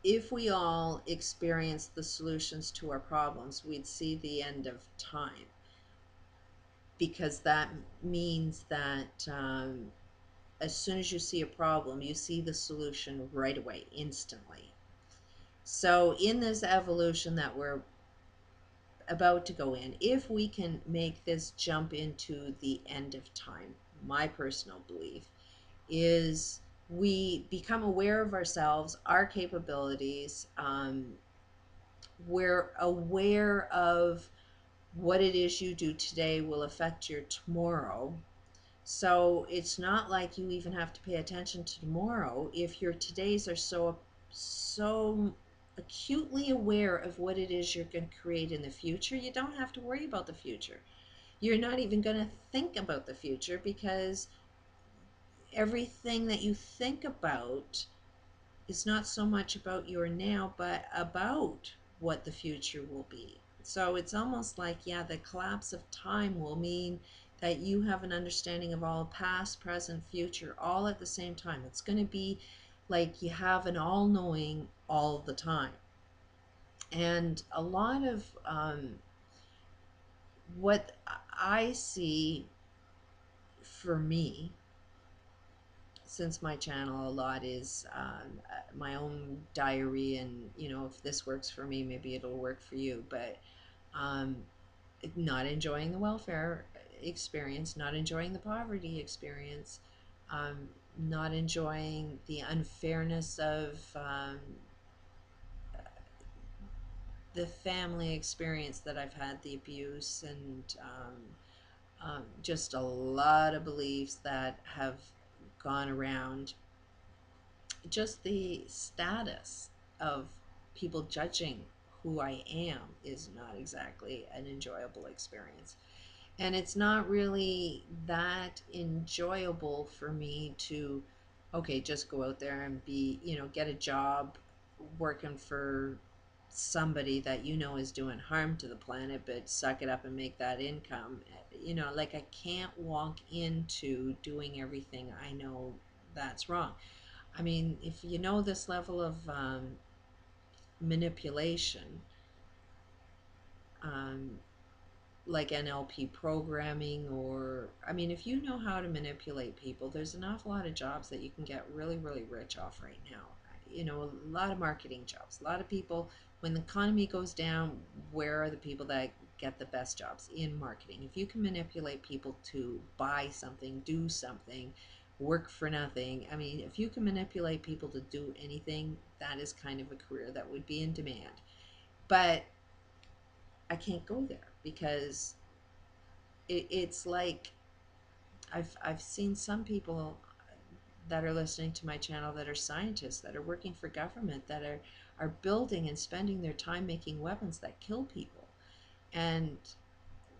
if we all experienced the solutions to our problems, we'd see the end of time, because that means that as soon as you see a problem, you see the solution right away, instantly. So, in this evolution that we're about to go in, if we can make this jump into the end of time, my personal belief is we become aware of ourselves, our capabilities. We're aware of what it is you do today will affect your tomorrow. So it's not like you even have to pay attention to tomorrow if your todays are so acutely aware of what it is you're going to create in the future. You don't have to worry about the future. You're not even going to think about the future, because everything that you think about is not so much about your now, but about what the future will be. So it's almost like, yeah, the collapse of time will mean that you have an understanding of all past, present, future, all at the same time. It's going to be like you have an all knowing all the time. And a lot of what I see for me, since my channel a lot is my own diary, and if this works for me, maybe it'll work for you. But um, not enjoying the welfare experience, not enjoying the poverty experience, not enjoying the unfairness of the family experience that I've had, the abuse, and just a lot of beliefs that have gone around. Just the status of people judging who I am is not exactly an enjoyable experience. And it's not really that enjoyable for me to, okay, just go out there and be, get a job working for somebody that is doing harm to the planet, but suck it up and make that income. Like, I can't walk into doing everything I know that's wrong. I mean, if you know this level of manipulation, um, like NLP programming, or, I mean, if you know how to manipulate people, there's an awful lot of jobs that you can get really, really rich off right now. A lot of marketing jobs, a lot of people, when the economy goes down, where are the people that get the best jobs? In marketing. If you can manipulate people to buy something, do something, work for nothing, I mean, if you can manipulate people to do anything, that is kind of a career that would be in demand. But I can't go there, because it's like, I've seen some people that are listening to my channel that are scientists, that are working for government, that are building and spending their time making weapons that kill people. And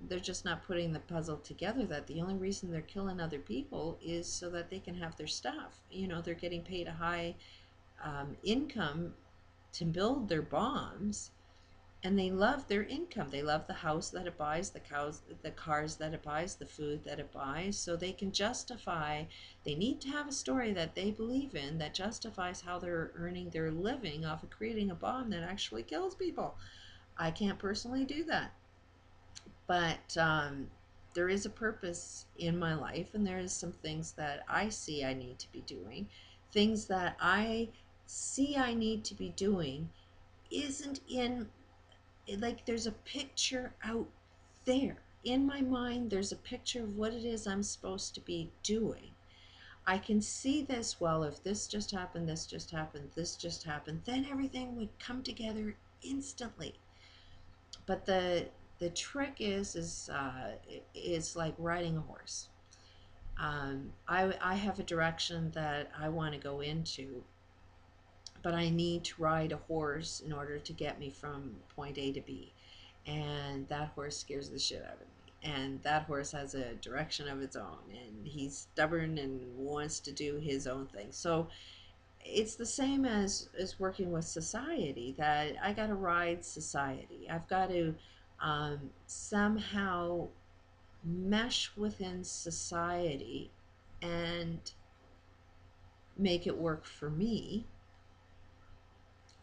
they're just not putting the puzzle together that the only reason they're killing other people is so that they can have their stuff. They're getting paid a high income to build their bombs, and they love their income. They love the house that it buys, the cars that it buys, the food that it buys, so they can justify. They need to have a story that they believe in that justifies how they're earning their living off of creating a bomb that actually kills people. I can't personally do that, but there is a purpose in my life, and there is some things that I see I need to be doing. Things that I see I need to be doing isn't in, like, there's a picture out there. In my mind, there's a picture of what it is I'm supposed to be doing. I can see this, well, if this just happened, this just happened, this just happened, then everything would come together instantly. But the trick is like riding a horse. I have a direction that I want to go into, but I need to ride a horse in order to get me from point A to B. And that horse scares the shit out of me. And that horse has a direction of its own, and he's stubborn and wants to do his own thing. So it's the same as working with society, that I got to ride society. I've got to somehow mesh within society and make it work for me,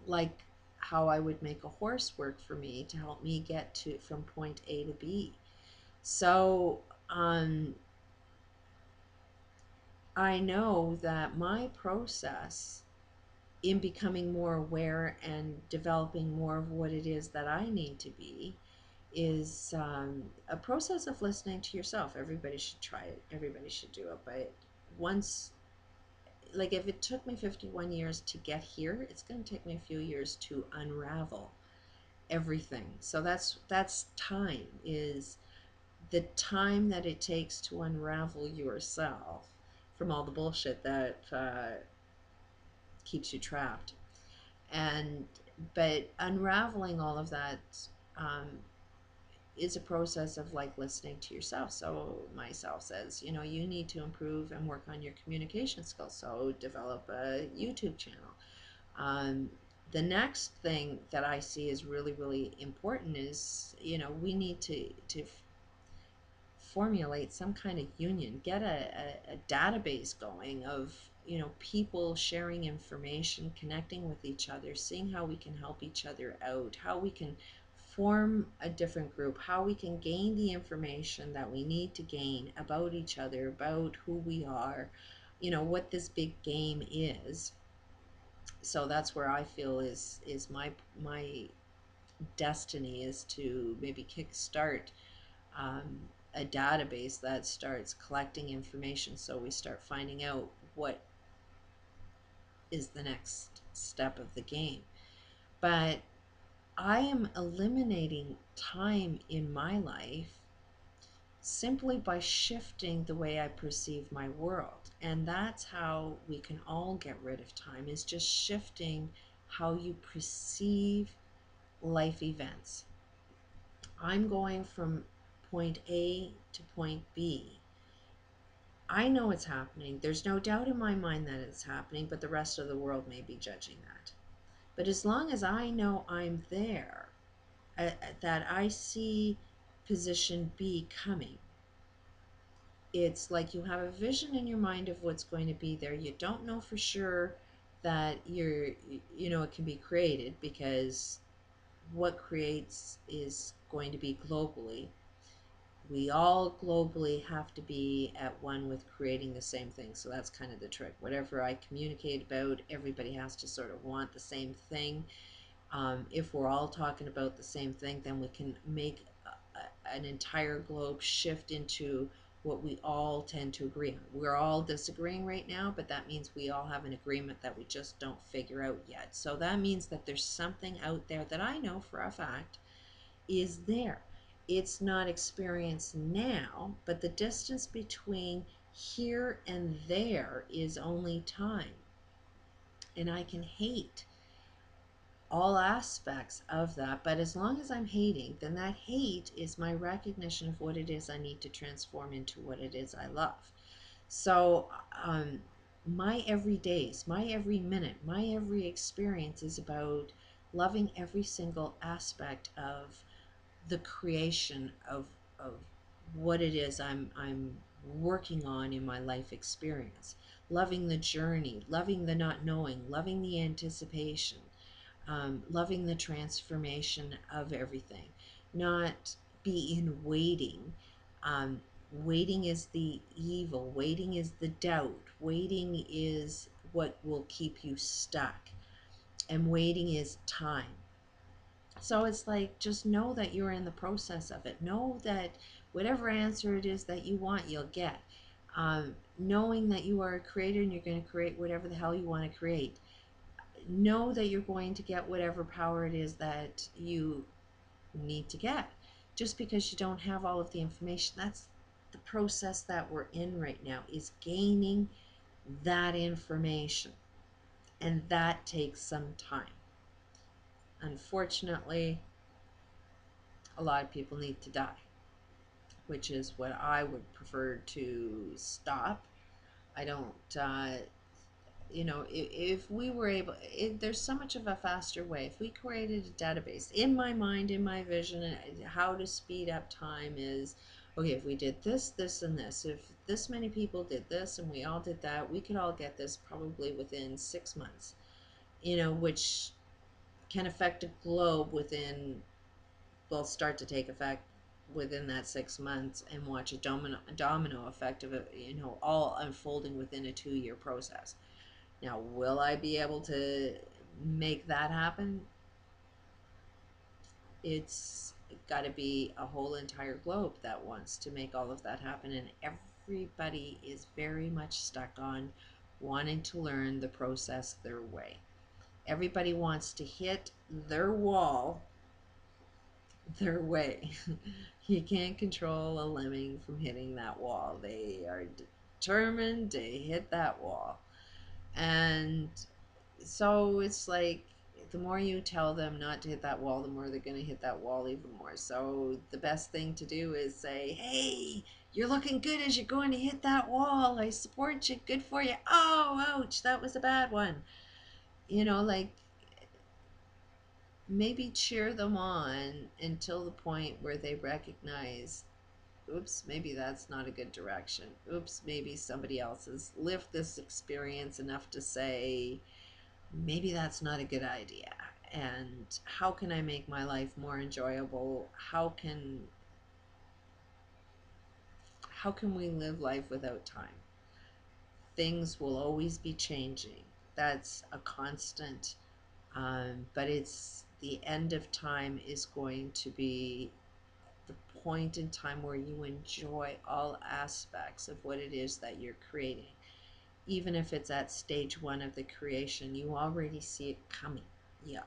like how I would make a horse work for me to help me get to from point A to B. So I know that my process in becoming more aware and developing more of what it is that I need to be is a process of listening to yourself. Everybody should try it. Everybody should do it. But once, like if it took me 51 years to get here, it's going to take me a few years to unravel everything. So that's time, is the time that it takes to unravel yourself from all the bullshit that keeps you trapped. And but unraveling all of that um, is a process of like listening to yourself. So myself says, you know, you need to improve and work on your communication skills. So develop a YouTube channel. Um, the next thing that I see is really, really important is, you know, we need to formulate some kind of union, get a database going of, you know, people sharing information, connecting with each other, seeing how we can help each other out, how we can form a different group, how we can gain the information that we need to gain about each other, about who we are, you know, what this big game is. So that's where I feel is my destiny, is to maybe kickstart um, a database that starts collecting information, so we start finding out what is the next step of the game. But I am eliminating time in my life simply by shifting the way I perceive my world. And that's how we can all get rid of time, is just shifting how you perceive life events. I'm going from point A to point B. I know it's happening. There's no doubt in my mind that it's happening, but the rest of the world may be judging that. But as long as I know I'm there, that I see position B coming, it's like you have a vision in your mind of what's going to be there. You don't know for sure that you know, it can be created, because what creates is going to be globally. We all globally have to be at one with creating the same thing. So that's kind of the trick. Whatever I communicate about, everybody has to sort of want the same thing. If we're all talking about the same thing, then we can make an entire globe shift into what we all tend to agree on. We're all disagreeing right now, but that means we all have an agreement that we just don't figure out yet. So that means that there's something out there that I know for a fact is there. It's not experienced now, but the distance between here and there is only time. And I can hate all aspects of that, but as long as I'm hating, then that hate is my recognition of what it is I need to transform into what it is I love. So, my everydays, my every minute, my every experience is about loving every single aspect of the creation of what it is I'm working on in my life experience. Loving the journey, loving the not knowing, loving the anticipation, loving the transformation of everything. Not be in waiting. Waiting is the evil. Waiting is the doubt. Waiting is what will keep you stuck. And waiting is time. So it's like, just know that you're in the process of it. Know that whatever answer it is that you want, you'll get. Knowing that you are a creator and you're going to create whatever the hell you want to create. Know that you're going to get whatever power it is that you need to get. Just because you don't have all of the information, that's the process that we're in right now, is gaining that information. And that takes some time. Unfortunately, a lot of people need to die, which is what I would prefer to stop. I don't, you know, if we were able, there's so much of a faster way. If we created a database, in my mind, in my vision, how to speed up time is, okay, if we did this, this, and this, if this many people did this and we all did that, we could all get this probably within 6 months, you know, which can affect a globe within, will start to take effect within that 6 months, and watch a domino effect of it, all unfolding within a 2 year process. Now, will I be able to make that happen? It's got to be a whole entire globe that wants to make all of that happen, and everybody is very much stuck on wanting to learn the process their way. Everybody wants to hit their wall their way. You can't control a lemming from hitting that wall. They are determined to hit that wall. And so it's like, the more you tell them not to hit that wall, the more they're going to hit that wall even more. So the best thing to do is say, hey, you're looking good as you're going to hit that wall. I support you. Good for you. Oh, ouch, that was a bad one. Like, maybe cheer them on until the point where they recognize, oops, maybe that's not a good direction. Oops, maybe somebody else has lived this experience enough to say, maybe that's not a good idea. And how can I make my life more enjoyable? How can we live life without time? Things will always be changing. That's a constant. But it's the end of time is going to be the point in time where you enjoy all aspects of what it is that you're creating. Even if it's at stage one of the creation, you already see it coming. Yeah,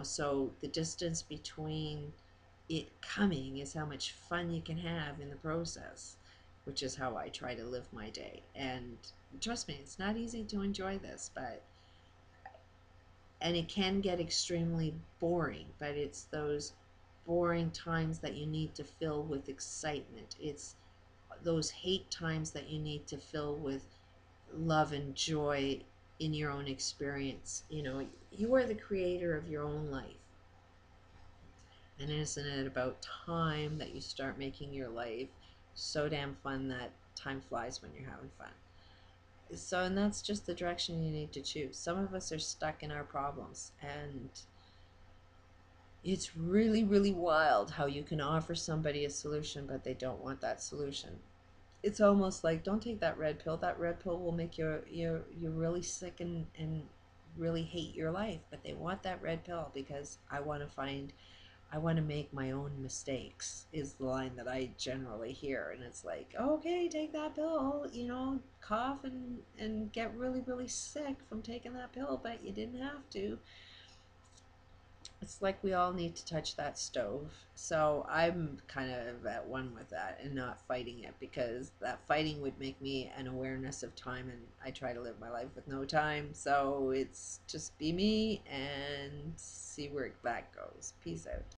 so the distance between it coming is how much fun you can have in the process, which is how I try to live my day. And trust me, it's not easy to enjoy this, and it can get extremely boring, but it's those boring times that you need to fill with excitement. It's those hate times that you need to fill with love and joy in your own experience. You are the creator of your own life. And isn't it about time that you start making your life so damn fun that time flies when you're having fun? So, and that's just the direction you need to choose. Some of us are stuck in our problems, and it's really, really wild how you can offer somebody a solution, but they don't want that solution. It's almost like, don't take that red pill. That red pill will make you really sick and really hate your life. But they want that red pill because I want to make my own mistakes, is the line that I generally hear. And it's like, okay, take that pill, cough and get really, really sick from taking that pill, but you didn't have to. It's like we all need to touch that stove. So I'm kind of at one with that and not fighting it, because that fighting would make me an awareness of time, and I try to live my life with no time. So it's just be me and see where that goes. Peace out.